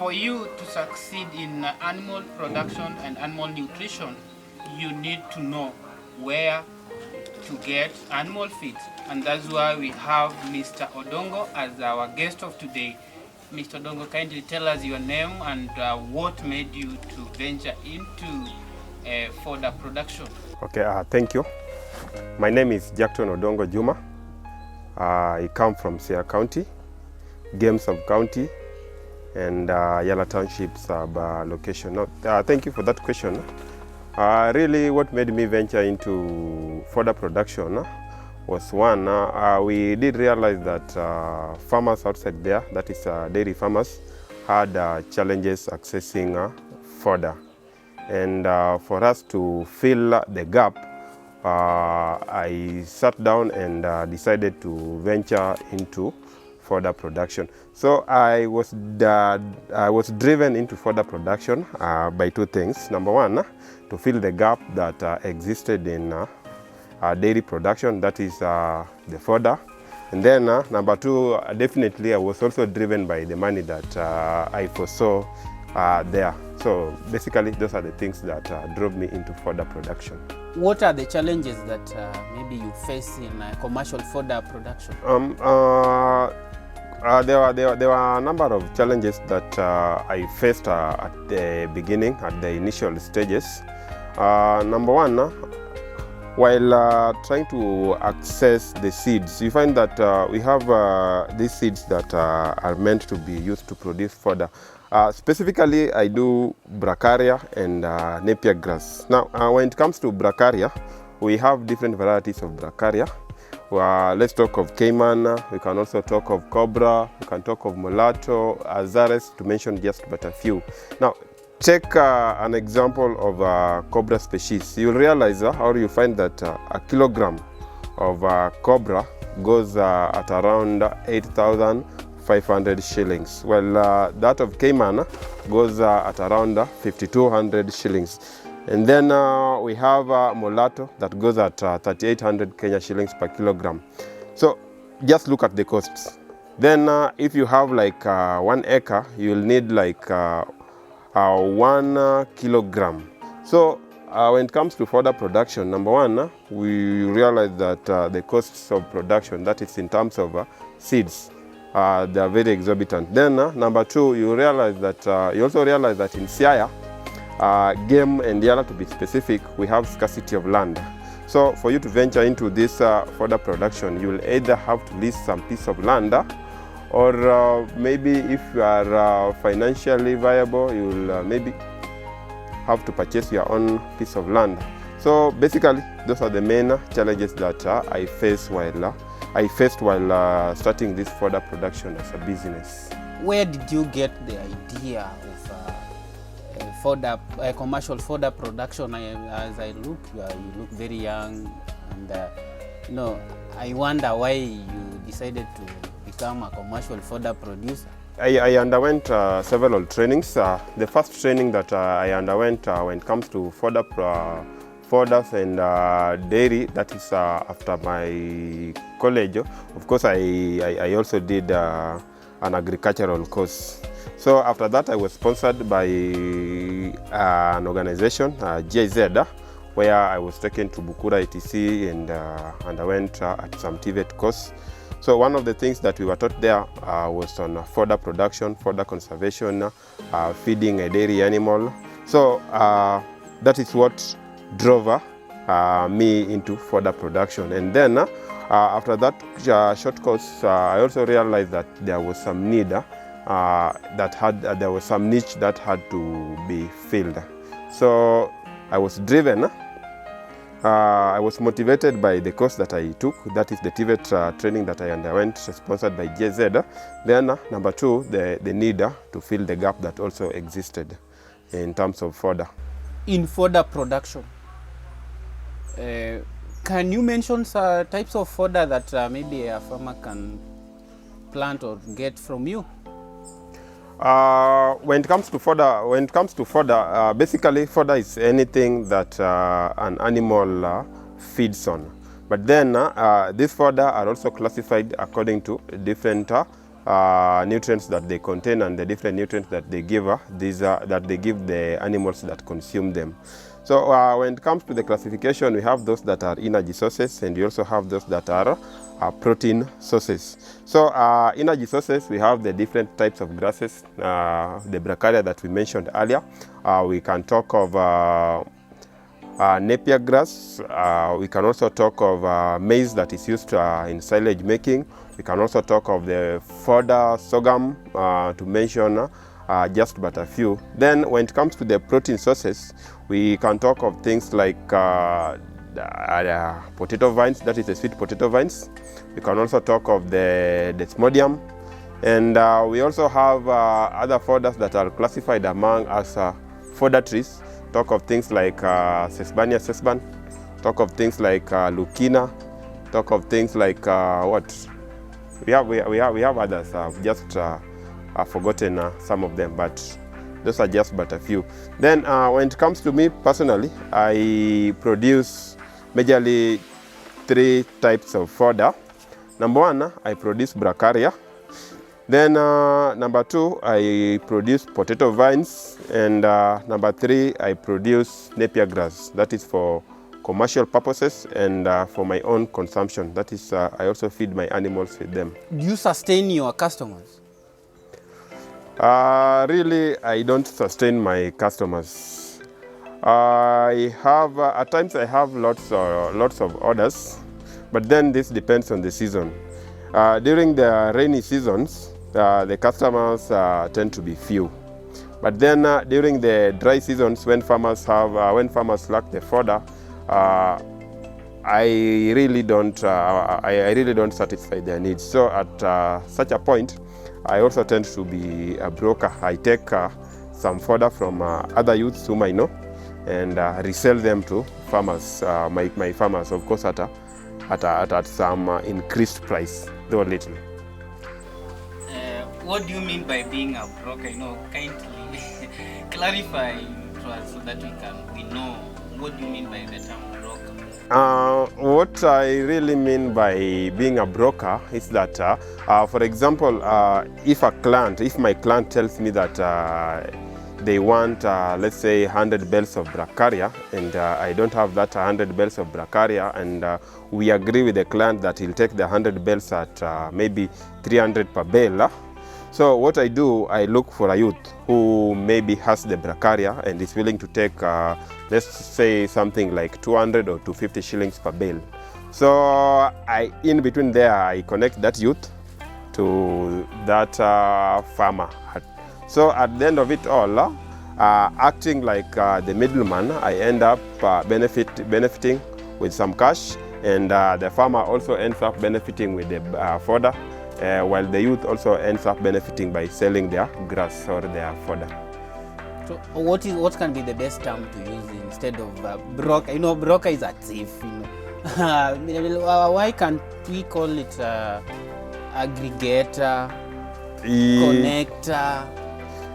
For you to succeed in animal production and animal nutrition, you need to know where to get animal feed. And that's why we have Mr. Odongo as our guest of today. Mr. Odongo, kindly tell us your name and what made you to venture into fodder production. Okay, thank you. My name is Jackton Odongo Juma. I come from Sia County, Game Sub-County, and Yala Township sub-location. Thank you for that question. Really, what made me venture into fodder production was one, we did realize that farmers outside there, that is dairy farmers, had challenges accessing fodder. And for us to fill the gap, I sat down and decided to venture into fodder production. So I was driven into fodder production by two things. Number one, to fill the gap that existed in dairy production, that is the fodder. And then number two, definitely I was also driven by the money that I foresaw there. So basically those are the things that drove me into fodder production. What are the challenges that maybe you face in commercial fodder production? There were a number of challenges that I faced at the beginning, at the initial stages. Number one, while trying to access the seeds, you find that we have these seeds that are meant to be used to produce fodder. Specifically, I do bracharia and napier grass. Now, when it comes to bracharia, we have different varieties of bracharia. Let's talk of Cayman, we can also talk of Cobra, we can talk of Mulatto, Azares, to mention just but a few. Now, take an example of a Cobra species. You'll realize or you find that a kilogram of Cobra goes at around 8,500 shillings. Well, that of Cayman goes at around 5,200 shillings. And then we have Mulatto that goes at 3,800 Kenya shillings per kilogram. So just look at the costs. Then if you have like 1 acre, you'll need like 1 kilogram. So when it comes to fodder production, number one, we realize that the costs of production, that is in terms of seeds, they are very exorbitant. Then number two, you also realize that in Siaya, Game and Yala, to be specific, we have scarcity of land. So for you to venture into this fodder production, you will either have to lease some piece of land, or maybe if you are financially viable, you will maybe have to purchase your own piece of land. So basically, those are the main challenges that I faced while starting this fodder production as a business. Where did you get the idea of commercial fodder production? As I look, you look very young, and I wonder why you decided to become a commercial fodder producer. I underwent several trainings. The first training that I underwent when it comes to fodders and dairy, that is after my college. Of course, I also did an agricultural course. So after that, I was sponsored by an organization, GIZ, where I was taken to Bukura etc. and underwent some TVET course. So one of the things that we were taught there was on fodder production, fodder conservation, feeding a dairy animal. So that is what drove me into fodder production. And then after that short course, I also realized that there was some need, there was some niche that had to be filled. So I was driven. I was motivated by the course that I took, that is the TVET training that I underwent, sponsored by GZ. Then number two, the need to fill the gap that also existed in terms of fodder. In fodder production, can you mention types of fodder that maybe a farmer can plant or get from you? When it comes to fodder, basically fodder is anything that an animal feeds on. But then these fodder are also classified according to different nutrients that they contain and the different nutrients that they give that they give the animals that consume them. So when it comes to the classification, we have those that are energy sources, and we also have those that are protein sources. So energy sources, we have the different types of grasses, the bracharia that we mentioned earlier. We can talk of napier grass. We can also talk of maize that is used in silage making. We can also talk of the fodder, sorghum, to mention just but a few. Then when it comes to the protein sources, we can talk of things like potato vines, that is the sweet potato vines. We can also talk of the desmodium. And we also have other fodders that are classified among as fodder trees. Talk of things like Sesbania sesban. Talk of things like lucina. Talk of things like what? We have others. I've just forgotten some of them, but those are just but a few. Then when it comes to me personally, I produce majorly 3 types of fodder. Number 1, I produce bracharia. Then number 2, I produce potato vines. And number 3, I produce napier grass. That is for commercial purposes and for my own consumption. That is, I also feed my animals with them. Do you sustain your customers? Really, I don't sustain my customers. I have, at times I have lots of orders, but then this depends on the season. During the rainy seasons, the customers tend to be few. But then during the dry seasons, when farmers lack the fodder, I really don't satisfy their needs. So at such a point, I also tend to be a broker. I take some fodder from other youths whom I know and resell them to farmers, my farmers, of course, at some increased price, though little. What do you mean by being a broker? Kindly clarify to us so that we know what do you mean by the term broker. What I really mean by being a broker is that, for example, if my client tells me that they want, let's say, 100 bales of bracharia, and I don't have that 100 bales of bracharia, and we agree with the client that he'll take the 100 bales at maybe 300 per bale. So what I do, I look for a youth who maybe has the bracharia and is willing to take, let's say, something like 200 or 250 shillings per bale. So in between there, I connect that youth to that farmer. So at the end of it all, acting like the middleman, I end up benefiting with some cash, and the farmer also ends up benefiting with the fodder. While the youth also ends up benefiting by selling their grass or their fodder. So what can be the best term to use instead of broker? Broker is a thief. Why can't we call it aggregator, connector?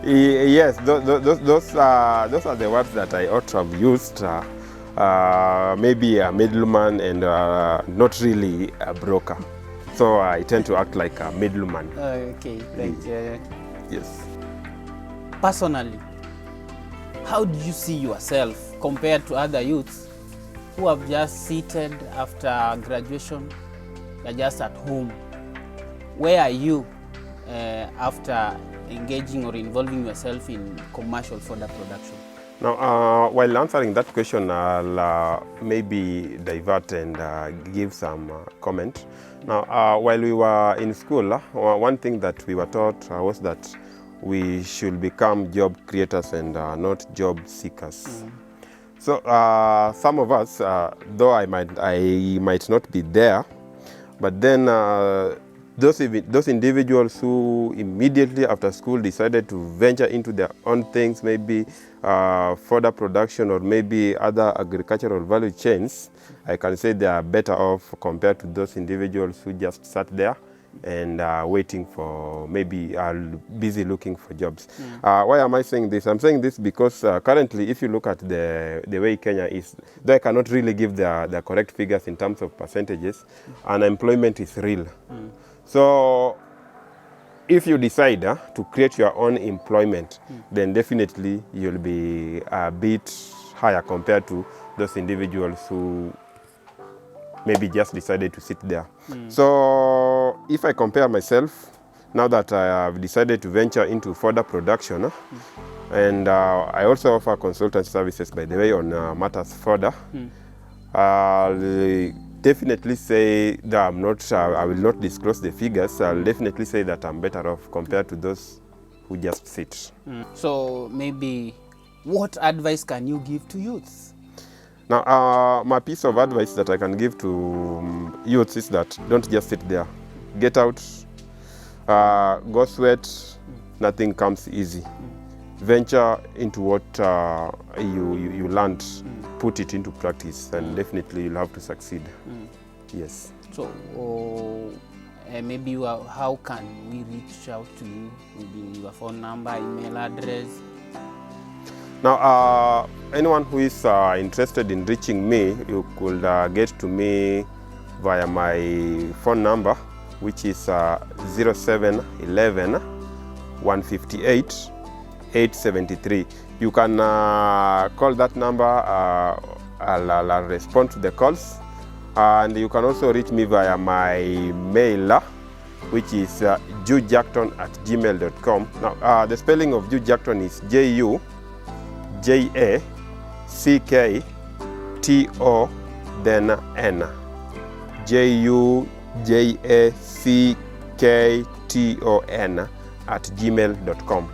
Yes, those are the words that I ought to have used. Maybe a middleman and not really a broker. So I tend to act like a middleman. Okay, thank you. Yes. Personally, how do you see yourself compared to other youths who have just seated after graduation, they're just at home? Where are you after engaging or involving yourself in commercial fodder production? Now, while answering that question, I'll maybe divert and give some comment. Now, while we were in school, one thing that we were taught was that we should become job creators and not job seekers. So some of us, though I might not be there, but then those individuals who immediately after school decided to venture into their own things, maybe fodder production or maybe other agricultural value chains, I can say they are better off compared to those individuals who just sat there and waiting for, maybe are busy looking for jobs. Why am I saying this? I'm saying this because currently, if you look at the way Kenya is, though I cannot really give the correct figures in terms of percentages, unemployment is real. So if you decide to create your own employment, then definitely you'll be a bit higher compared to those individuals who maybe just decided to sit there. So if I compare myself, now that I have decided to venture into fodder production, and I also offer consultant services, by the way, on matters fodder, I'll definitely say that I'm not, I will not disclose the figures. I'll definitely say that I'm better off compared to those who just sit. So maybe what advice can you give to youths? Now, my piece of advice that I can give to youths is that don't just sit there. Get out, go sweat, nothing comes easy. Venture into what you learned, put it into practice, and definitely you'll have to succeed. Yes. So maybe how can we reach out to you? Maybe your phone number, email address? Now, anyone who is interested in reaching me, you could get to me via my phone number, which is 0711 158 873. You can call that number. I'll respond to the calls, and you can also reach me via my mail, which is jujackton@gmail.com. Now, the spelling of Jujackton is JUJACKTON, then N. JUJACKTON @gmail.com.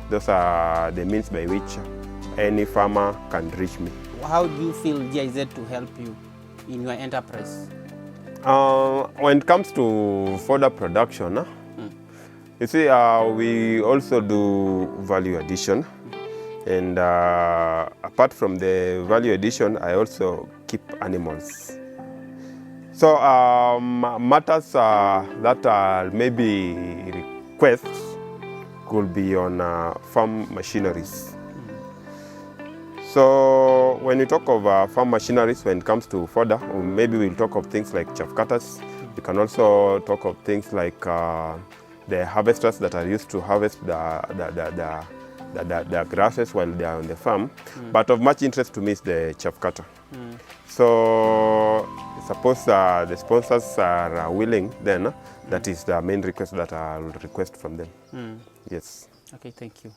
Those are the means by which any farmer can reach me. How do you feel GIZ to help you in your enterprise? When it comes to fodder production, you see, we also do value addition. And apart from the value addition, I also keep animals. So matters that are maybe requests could be on farm machineries. So when we talk of farm machineries, when it comes to fodder, maybe we'll talk of things like chaff cutters. We can also talk of things like the harvesters that are used to harvest the grasses while they are on the farm. But of much interest to me is the chaff cutter. So suppose the sponsors are willing, then that is the main request that I'll request from them. Yes. Okay, thank you.